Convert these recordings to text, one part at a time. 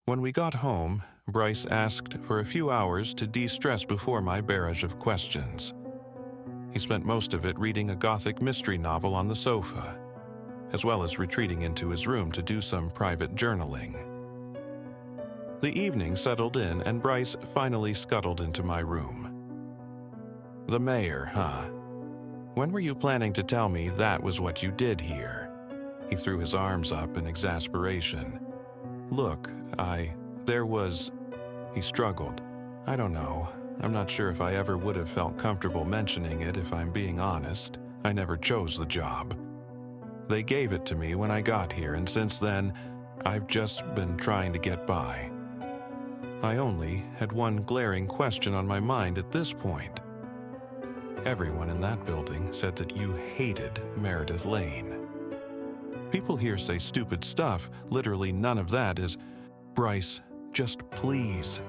When we got home, Bryce asked for a few hours to de-stress before my barrage of questions. He spent most of it reading a gothic mystery novel on the sofa, as well as retreating into his room to do some private journaling. The evening settled in and Bryce finally scuttled into my room. "The mayor, huh? When were you planning to tell me that was what you did here?" He threw his arms up in exasperation. "Look, He struggled. "I don't know. I'm not sure if I ever would have felt comfortable mentioning it if I'm being honest. I never chose the job. They gave it to me when I got here, and since then, I've just been trying to get by. I only had one glaring question on my mind at this point. Everyone in that building said that you hated Meredith Lane. People here say stupid stuff. Literally none of that is, Bryce, just please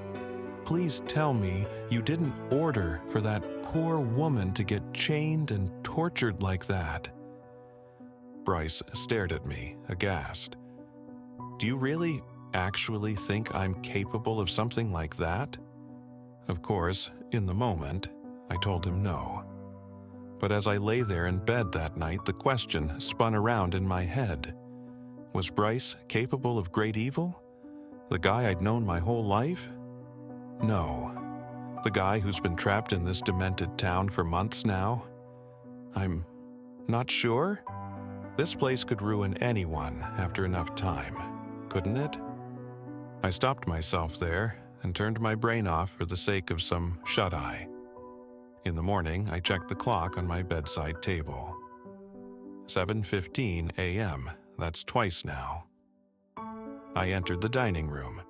tell me you didn't order for that poor woman to get chained and tortured like that." Bryce stared at me, aghast. "Do you really, actually think I'm capable of something like that?" Of course, in the moment, I told him no. But as I lay there in bed that night, the question spun around in my head. Was Bryce capable of great evil? The guy I'd known my whole life? No. The guy who's been trapped in this demented town for months now? I'm not sure. This place could ruin anyone after enough time, couldn't it? I stopped myself there and turned my brain off for the sake of some shut-eye. In the morning, I checked the clock on my bedside table. 7:15 a.m. That's twice now. I entered the dining room.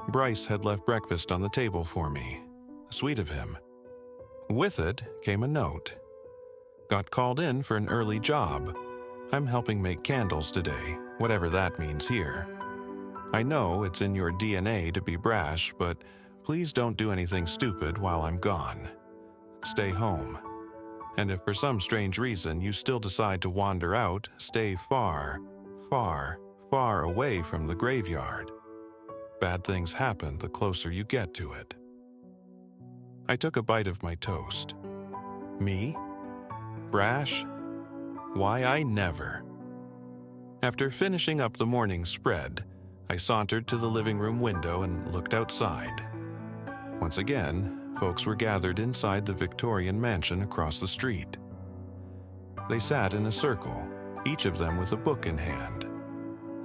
Bryce had left breakfast on the table for me. Sweet of him. With it came a note. "Got called in for an early job. I'm helping make candles today, whatever that means here. I know it's in your DNA to be brash, but please don't do anything stupid while I'm gone. Stay home. And if for some strange reason you still decide to wander out, stay far, far, far away from the graveyard. Bad things happen the closer you get to it." I took a bite of my toast. Me? Brash? Why, I never. After finishing up the morning spread, I sauntered to the living room window and looked outside. Once again, folks were gathered inside the Victorian mansion across the street. They sat in a circle, each of them with a book in hand.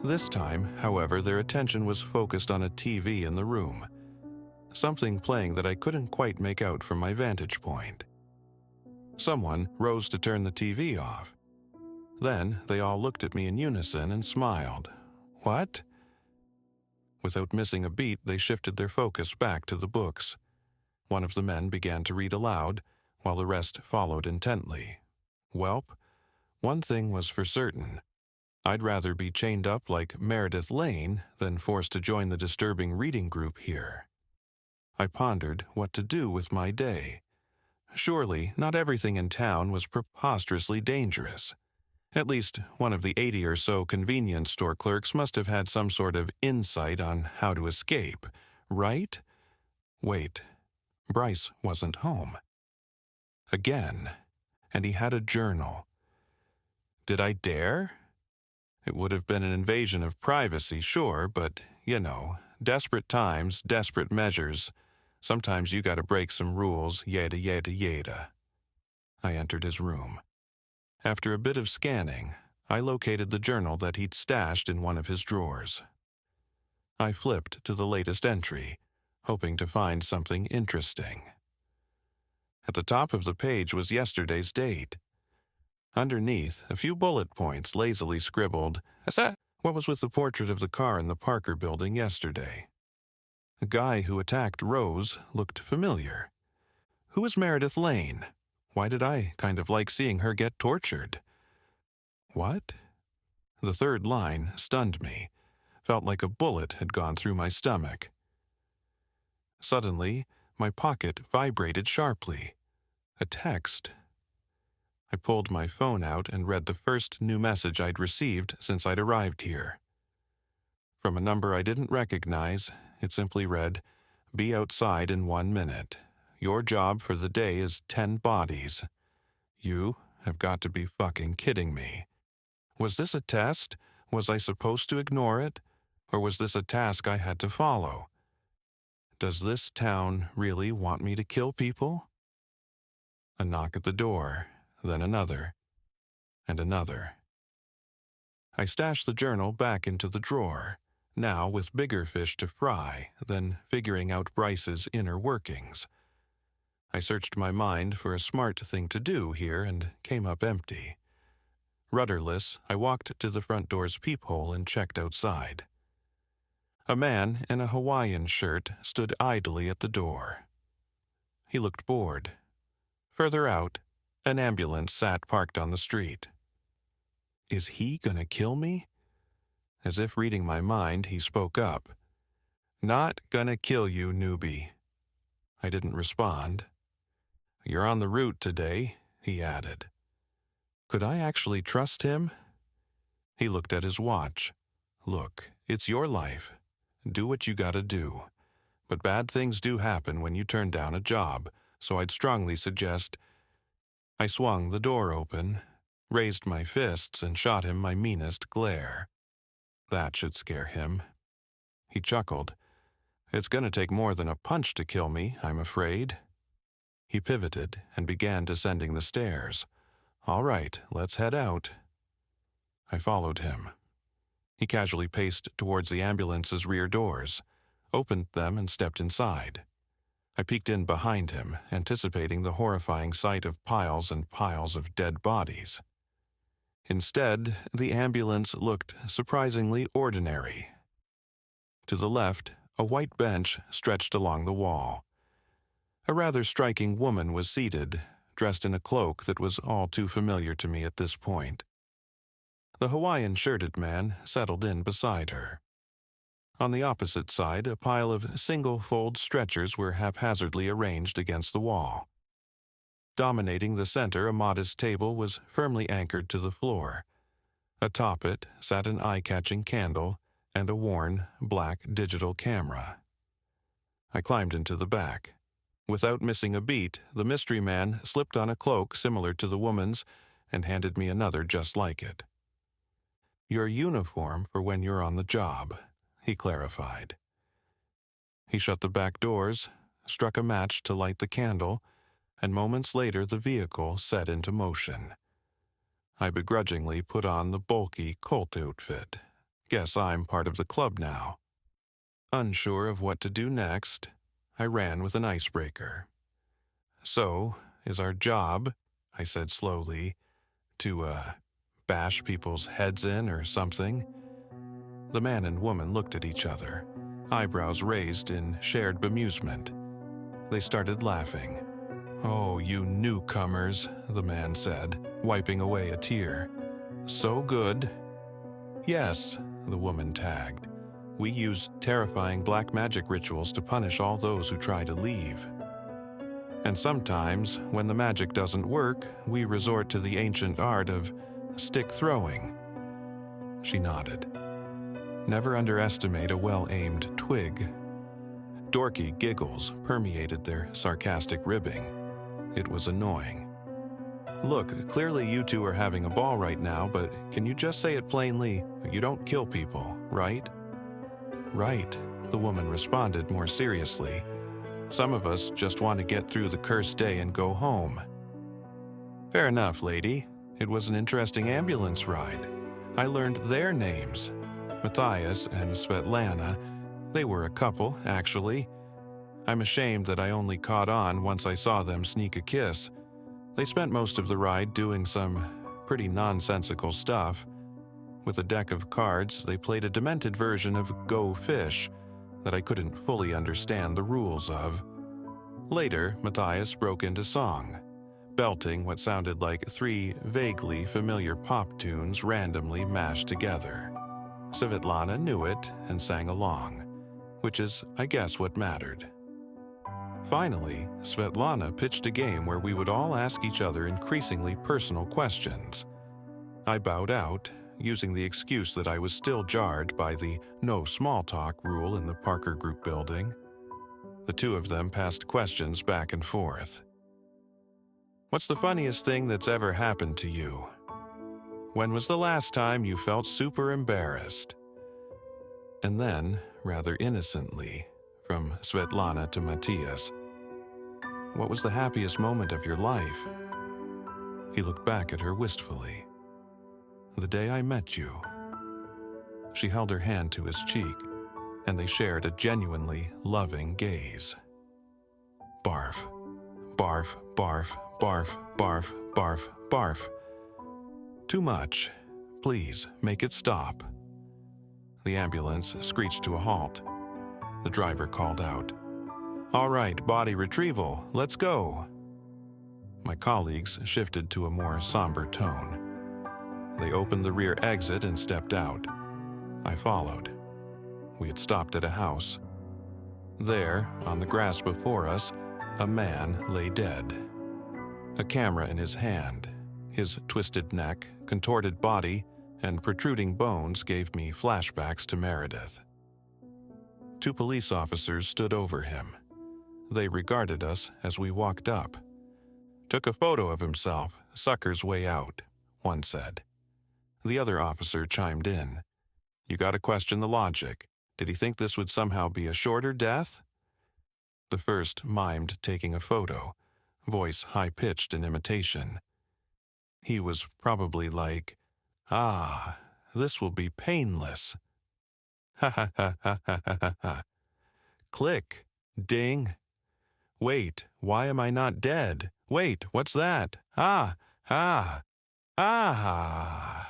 This time, however, their attention was focused on a TV in the room, something playing that I couldn't quite make out from my vantage point. Someone rose to turn the TV off. Then they all looked at me in unison and smiled. "What?" Without missing a beat, they shifted their focus back to the books. One of the men began to read aloud, while the rest followed intently. Welp, one thing was for certain. I'd rather be chained up like Meredith Lane than forced to join the disturbing reading group here. I pondered what to do with my day. Surely, not everything in town was preposterously dangerous. At least one of the 80 or so convenience store clerks must have had some sort of insight on how to escape, right? Wait, Bryce wasn't home. Again, and he had a journal. Did I dare? It would have been an invasion of privacy, sure, but, desperate times, desperate measures. Sometimes you gotta break some rules, yada yada yada. I entered his room. After a bit of scanning, I located the journal that he'd stashed in one of his drawers. I flipped to the latest entry, hoping to find something interesting. At the top of the page was yesterday's date. Underneath, a few bullet points lazily scribbled, "What was with the portrait of the car in the Parker building yesterday?" The guy who attacked Rose looked familiar. Who was Meredith Lane? Why did I kind of like seeing her get tortured? What? The third line stunned me. Felt like a bullet had gone through my stomach. Suddenly, my pocket vibrated sharply. A text. I pulled my phone out and read the first new message I'd received since I'd arrived here. From a number I didn't recognize, It simply read, "Be outside in 1 minute. Your job for the day is 10 bodies. You have got to be fucking kidding me. Was this a test? Was I supposed to ignore it? Or was this a task I had to follow? Does this town really want me to kill people?" A knock at the door, then another, and another. I stashed the journal back into the drawer, now with bigger fish to fry than figuring out Bryce's inner workings. I searched my mind for a smart thing to do here and came up empty. Rudderless, I walked to the front door's peephole and checked outside. A man in a Hawaiian shirt stood idly at the door. He looked bored. Further out, an ambulance sat parked on the street. Is he gonna kill me? As if reading my mind, he spoke up. "Not gonna kill you, newbie." I didn't respond. "You're on the route today," he added. Could I actually trust him? He looked at his watch. "Look, it's your life. Do what you gotta do. But bad things do happen when you turn down a job, so I'd strongly suggest—" I swung the door open, raised my fists, and shot him my meanest glare. That should scare him. He chuckled. "It's gonna take more than a punch to kill me, I'm afraid." He pivoted and began descending the stairs. "All right, let's head out." I followed him. He casually paced towards the ambulance's rear doors, opened them, and stepped inside. I peeked in behind him, anticipating the horrifying sight of piles and piles of dead bodies. Instead, the ambulance looked surprisingly ordinary. To the left, a white bench stretched along the wall. A rather striking woman was seated, dressed in a cloak that was all too familiar to me at this point. The Hawaiian-shirted man settled in beside her. On the opposite side, a pile of single-fold stretchers were haphazardly arranged against the wall. Dominating the center, a modest table was firmly anchored to the floor. Atop it sat an eye-catching candle and a worn, black digital camera. I climbed into the back. Without missing a beat, the mystery man slipped on a cloak similar to the woman's and handed me another just like it. "Your uniform for when you're on the job," he clarified. He shut the back doors, struck a match to light the candle, and moments later the vehicle set into motion. I begrudgingly put on the bulky Colt outfit. Guess I'm part of the club now. Unsure of what to do next, I ran with an icebreaker. "So, is our job," I said slowly, "to, bash people's heads in or something?" The man and woman looked at each other, eyebrows raised in shared bemusement. They started laughing. "Oh, you newcomers," the man said, wiping away a tear. "So good." "Yes," the woman tagged. "We use terrifying black magic rituals to punish all those who try to leave. And sometimes, when the magic doesn't work, we resort to the ancient art of stick throwing." She nodded. Never underestimate a well-aimed twig. Dorky giggles permeated their sarcastic ribbing. It was annoying. "Look, clearly you two are having a ball right now, but can you just say it plainly? You don't kill people, right?" "Right," the woman responded more seriously. "Some of us just want to get through the cursed day and go home." "Fair enough, lady. It was an interesting ambulance ride. I learned their names. Matthias and Svetlana. They were a couple, actually. I'm ashamed that I only caught on once I saw them sneak a kiss. They spent most of the ride doing some pretty nonsensical stuff. With a deck of cards, they played a demented version of Go Fish that I couldn't fully understand the rules of. Later, Matthias broke into song, belting what sounded like 3 vaguely familiar pop tunes randomly mashed together. Svetlana knew it and sang along, which is, I guess, what mattered. Finally, Svetlana pitched a game where we would all ask each other increasingly personal questions. I bowed out, using the excuse that I was still jarred by the no small talk rule in the Parker Group building. The two of them passed questions back and forth. What's the funniest thing that's ever happened to you? When was the last time you felt super embarrassed? And then, rather innocently, from Svetlana to Matthias, what was the happiest moment of your life? He looked back at her wistfully. The day I met you. She held her hand to his cheek, and they shared a genuinely loving gaze. Barf, barf, barf, barf, barf, barf, barf. Too much. Please, make it stop. The ambulance screeched to a halt. The driver called out, "All right, body retrieval, let's go." My colleagues shifted to a more somber tone. They opened the rear exit and stepped out. I followed. We had stopped at a house. There, on the grass before us, a man lay dead. A camera in his hand, his twisted neck, contorted body, and protruding bones gave me flashbacks to Meredith. Two police officers stood over him. They regarded us as we walked up. "Took a photo of himself, sucker's way out," one said. The other officer chimed in. "You gotta question the logic. Did he think this would somehow be a shorter death?" The first mimed taking a photo, voice high-pitched in imitation. He was probably like, "Ah, this will be painless." Ha ha ha ha ha ha ha. Click. Ding. Wait, why am I not dead? Wait, what's that? Ah, ah, ah.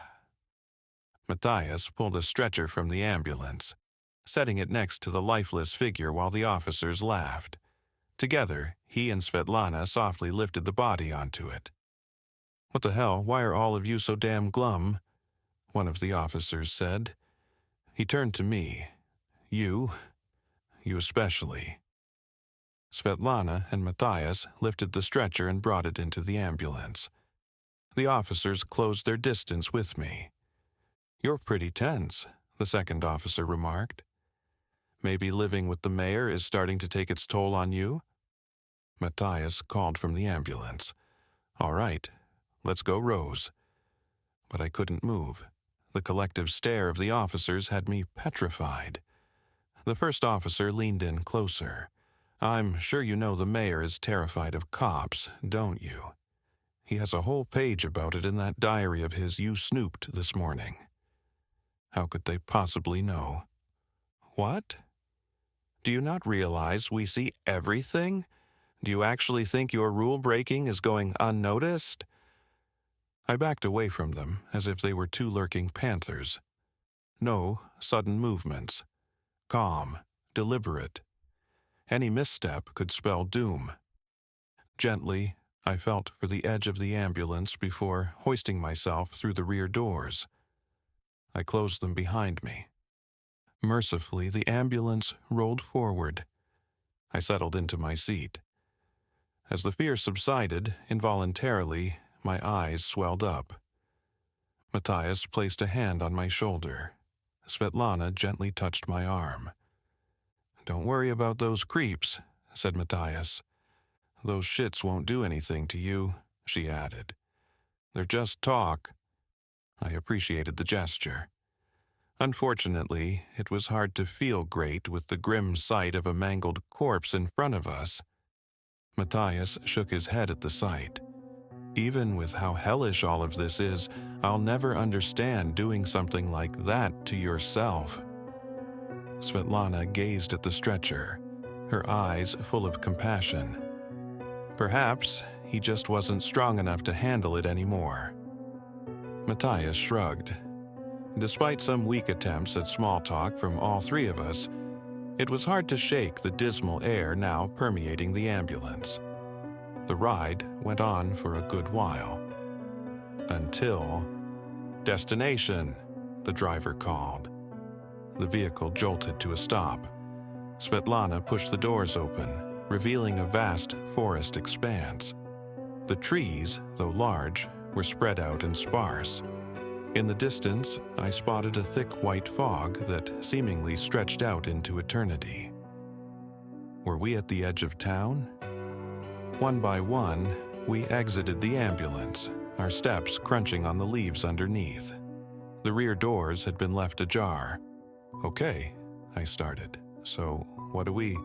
Matthias pulled a stretcher from the ambulance, setting it next to the lifeless figure while the officers laughed. Together, he and Svetlana softly lifted the body onto it. "What the hell, why are all of you so damn glum?" one of the officers said. He turned to me. You especially." Svetlana and Matthias lifted the stretcher and brought it into the ambulance. The officers closed their distance with me. "You're pretty tense," the second officer remarked. "Maybe living with the mayor is starting to take its toll on you?" Matthias called from the ambulance. "All right, let's go, Rose." But I couldn't move. The collective stare of the officers had me petrified. The first officer leaned in closer. "I'm sure you know the mayor is terrified of cops, don't you? He has a whole page about it in that diary of his you snooped this morning." How could they possibly know? "What? Do you not realize we see everything? Do you actually think your rule-breaking is going unnoticed?" I backed away from them as if they were two lurking panthers. No sudden movements. Calm, deliberate. Any misstep could spell doom. Gently, I felt for the edge of the ambulance before hoisting myself through the rear doors. I closed them behind me. Mercifully, the ambulance rolled forward. I settled into my seat. As the fear subsided, involuntarily, my eyes swelled up. Matthias placed a hand on my shoulder. Svetlana gently touched my arm. "Don't worry about those creeps," said Matthias. "Those shits won't do anything to you," she added. "They're just talk." I appreciated the gesture. Unfortunately, it was hard to feel great with the grim sight of a mangled corpse in front of us. Matthias shook his head at the sight. "Even with how hellish all of this is, I'll never understand doing something like that to yourself." Svetlana gazed at the stretcher, her eyes full of compassion. Perhaps he just wasn't strong enough to handle it anymore. Matthias shrugged. Despite some weak attempts at small talk from all three of us, it was hard to shake the dismal air now permeating the ambulance. The ride went on for a good while. Until... "Destination," the driver called. The vehicle jolted to a stop. Svetlana pushed the doors open, revealing a vast forest expanse. The trees, though large, were spread out and sparse. In the distance, I spotted a thick white fog that seemingly stretched out into eternity. Were we at the edge of town? One by one, we exited the ambulance, our steps crunching on the leaves underneath. The rear doors had been left ajar. "Okay," I started. "So, what do we—"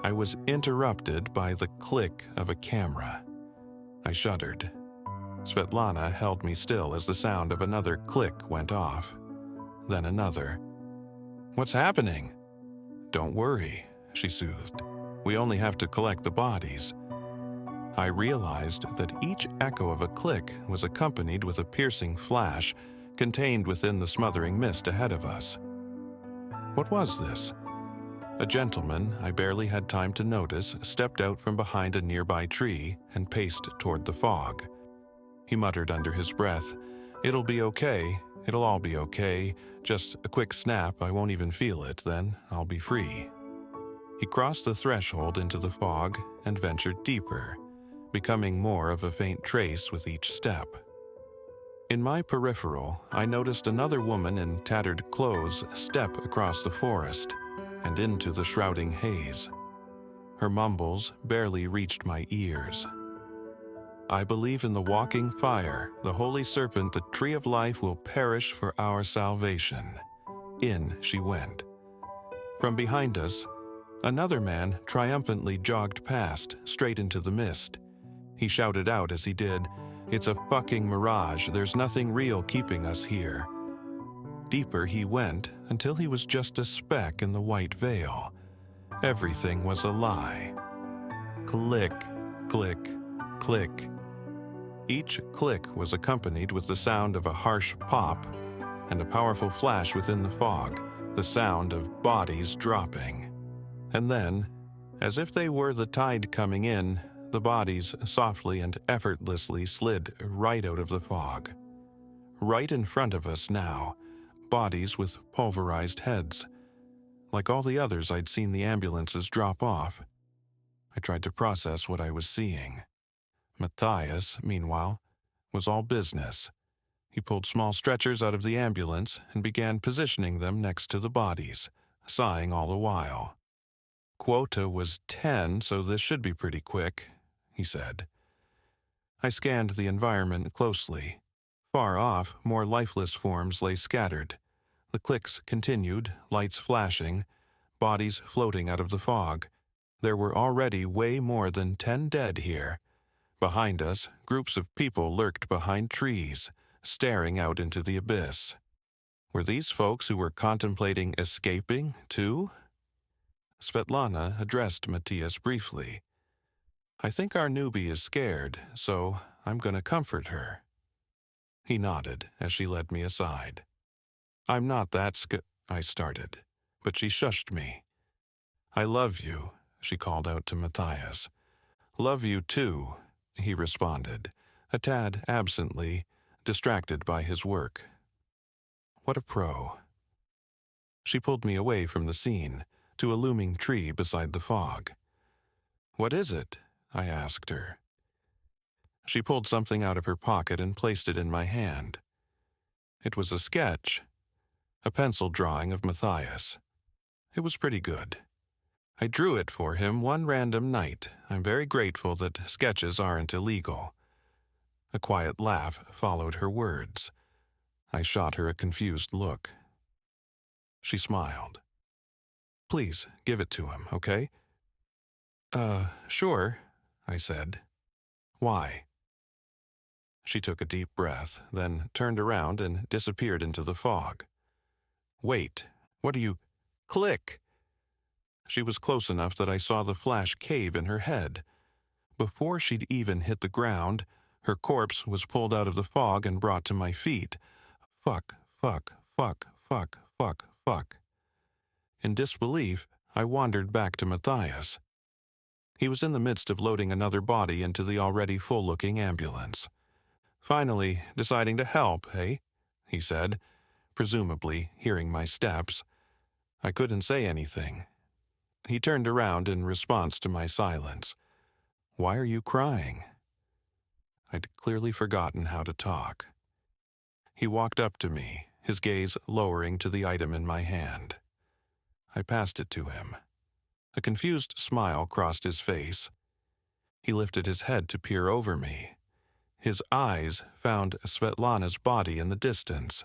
I was interrupted by the click of a camera. I shuddered. Svetlana held me still as the sound of another click went off. Then another. "What's happening?" "Don't worry," she soothed. "We only have to collect the bodies." I realized that each echo of a click was accompanied with a piercing flash contained within the smothering mist ahead of us. What was this? A gentleman I barely had time to notice stepped out from behind a nearby tree and paced toward the fog. He muttered under his breath, "It'll be okay, it'll all be okay, just a quick snap, I won't even feel it, then I'll be free." He crossed the threshold into the fog and ventured deeper, becoming more of a faint trace with each step. In my peripheral, I noticed another woman in tattered clothes step across the forest and into the shrouding haze. Her mumbles barely reached my ears. "I believe in the walking fire, the holy serpent, the tree of life will perish for our salvation." In she went. From behind us, another man triumphantly jogged past, straight into the mist. He shouted out as he did, "It's a fucking mirage, there's nothing real keeping us here." Deeper he went until he was just a speck in the white veil. Everything was a lie. Click, click, click. Each click was accompanied with the sound of a harsh pop and a powerful flash within the fog, the sound of bodies dropping. And then, as if they were the tide coming in, the bodies softly and effortlessly slid right out of the fog. Right in front of us now, bodies with pulverized heads. Like all the others I'd seen the ambulances drop off. I tried to process what I was seeing. Matthias, meanwhile, was all business. He pulled small stretchers out of the ambulance and began positioning them next to the bodies, sighing all the while. "Quota was 10, so this should be pretty quick," he said. I scanned the environment closely. Far off, more lifeless forms lay scattered. The clicks continued, lights flashing, bodies floating out of the fog. There were already way more than 10 dead here. Behind us, groups of people lurked behind trees, staring out into the abyss. Were these folks who were contemplating escaping, too? Svetlana addressed Matthias briefly. "I think our newbie is scared, so I'm going to comfort her." He nodded as she led me aside. "I'm not that I started, but she shushed me. "I love you," she called out to Matthias. "Love you too," he responded, a tad absently, distracted by his work. What a pro. She pulled me away from the scene, to a looming tree beside the fog. "What is it?" I asked her. She pulled something out of her pocket and placed it in my hand. It was a sketch, a pencil drawing of Matthias. It was pretty good. I drew it for him one random night. I'm very grateful that sketches aren't illegal. A quiet laugh followed her words. I shot her a confused look. She smiled. "Please, give it to him, okay?" Sure," I said. "Why?" She took a deep breath, then turned around and disappeared into the fog. "Wait, what are you—" Click! She was close enough that I saw the flash cave in her head. Before she'd even hit the ground, her corpse was pulled out of the fog and brought to my feet. Fuck, fuck, fuck, fuck, fuck, fuck. In disbelief, I wandered back to Matthias. He was in the midst of loading another body into the already full-looking ambulance. "Finally, deciding to help, eh?" he said, presumably hearing my steps. I couldn't say anything. He turned around in response to my silence. "Why are you crying?" I'd clearly forgotten how to talk. He walked up to me, his gaze lowering to the item in my hand. I passed it to him. A confused smile crossed his face. He lifted his head to peer over me. His eyes found Svetlana's body in the distance.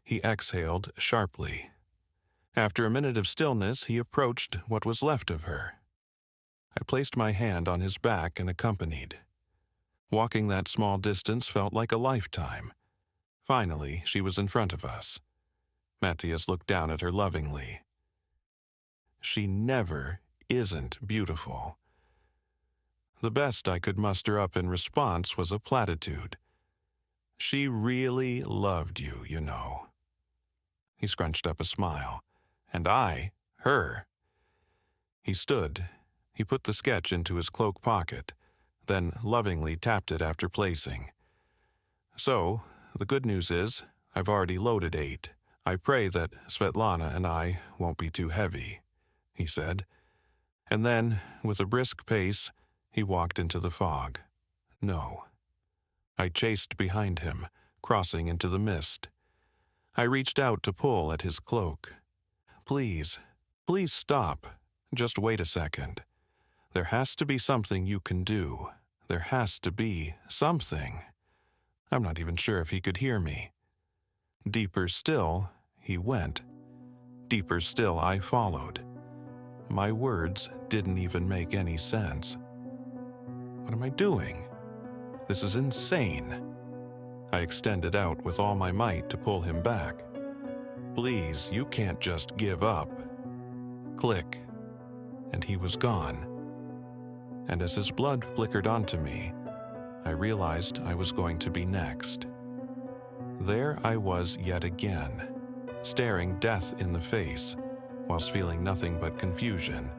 He exhaled sharply. After a minute of stillness, he approached what was left of her. I placed my hand on his back and accompanied. Walking that small distance felt like a lifetime. Finally, she was in front of us. Matthias looked down at her lovingly. She never isn't beautiful. The best I could muster up in response was a platitude. She really loved you, you know. He scrunched up a smile. And I, her. He stood. He put the sketch into his cloak pocket, then lovingly tapped it after placing. So, the good news is, I've already loaded 8. I pray that Svetlana and I won't be too heavy, he said. And then, with a brisk pace, he walked into the fog. No. I chased behind him, crossing into the mist. I reached out to pull at his cloak. Please, please stop. Just wait a second. There has to be something you can do. There has to be something. I'm not even sure if he could hear me. Deeper still, he went. Deeper still, I followed. My words didn't even make any sense. What am I doing? This is insane. I extended out with all my might to pull him back. Please, you can't just give up. Click. And he was gone. And as his blood flickered onto me, I realized I was going to be next. There I was yet again, staring death in the face, whilst feeling nothing but confusion.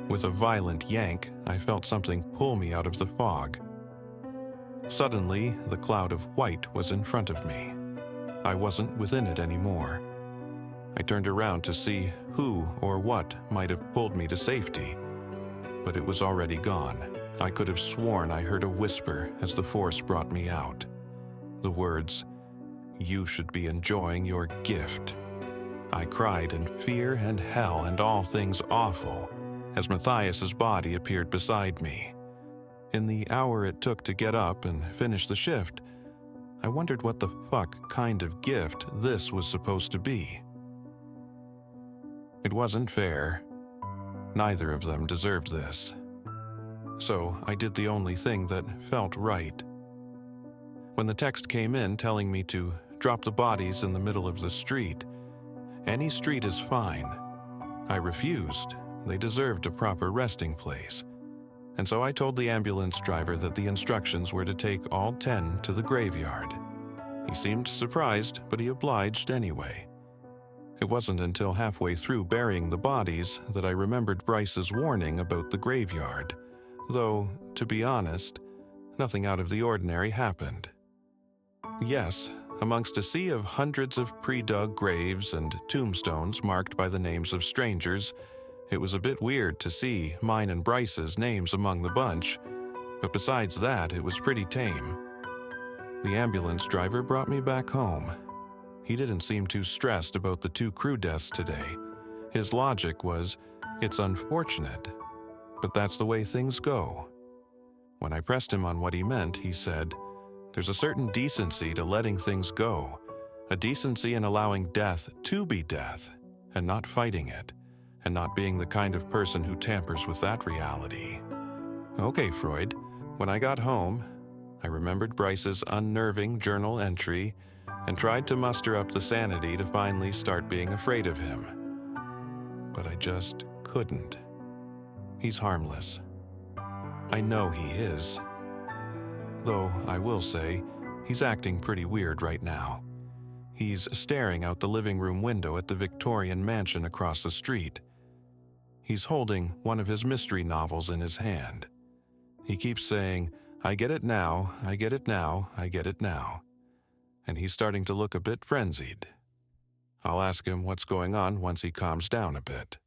With a violent yank, I felt something pull me out of the fog. Suddenly, the cloud of white was in front of me. I wasn't within it anymore. I turned around to see who or what might have pulled me to safety, but it was already gone. I could have sworn I heard a whisper as the force brought me out. The words, "You should be enjoying your gift." I cried in fear and hell and all things awful as Matthias's body appeared beside me. In the hour it took to get up and finish the shift, I wondered what the fuck kind of gift this was supposed to be. It wasn't fair. Neither of them deserved this. So I did the only thing that felt right. When the text came in telling me to drop the bodies in the middle of the street, any street is fine. I refused. They deserved a proper resting place. And so I told the ambulance driver that the instructions were to take all 10 to the graveyard. He seemed surprised, but he obliged anyway. It wasn't until halfway through burying the bodies that I remembered Bryce's warning about the graveyard, though, to be honest, nothing out of the ordinary happened. Yes, amongst a sea of hundreds of pre-dug graves and tombstones marked by the names of strangers, it was a bit weird to see mine and Bryce's names among the bunch, but besides that, it was pretty tame. The ambulance driver brought me back home. He didn't seem too stressed about the 2 crew deaths today. His logic was, it's unfortunate, but that's the way things go. When I pressed him on what he meant, he said, there's a certain decency to letting things go, a decency in allowing death to be death, and not fighting it, and not being the kind of person who tampers with that reality. Okay, Freud. When I got home, I remembered Bryce's unnerving journal entry and tried to muster up the sanity to finally start being afraid of him. But I just couldn't. He's harmless. I know he is. Though, I will say, he's acting pretty weird right now. He's staring out the living room window at the Victorian mansion across the street. He's holding one of his mystery novels in his hand. He keeps saying, I get it now, I get it now, I get it now. And he's starting to look a bit frenzied. I'll ask him what's going on once he calms down a bit.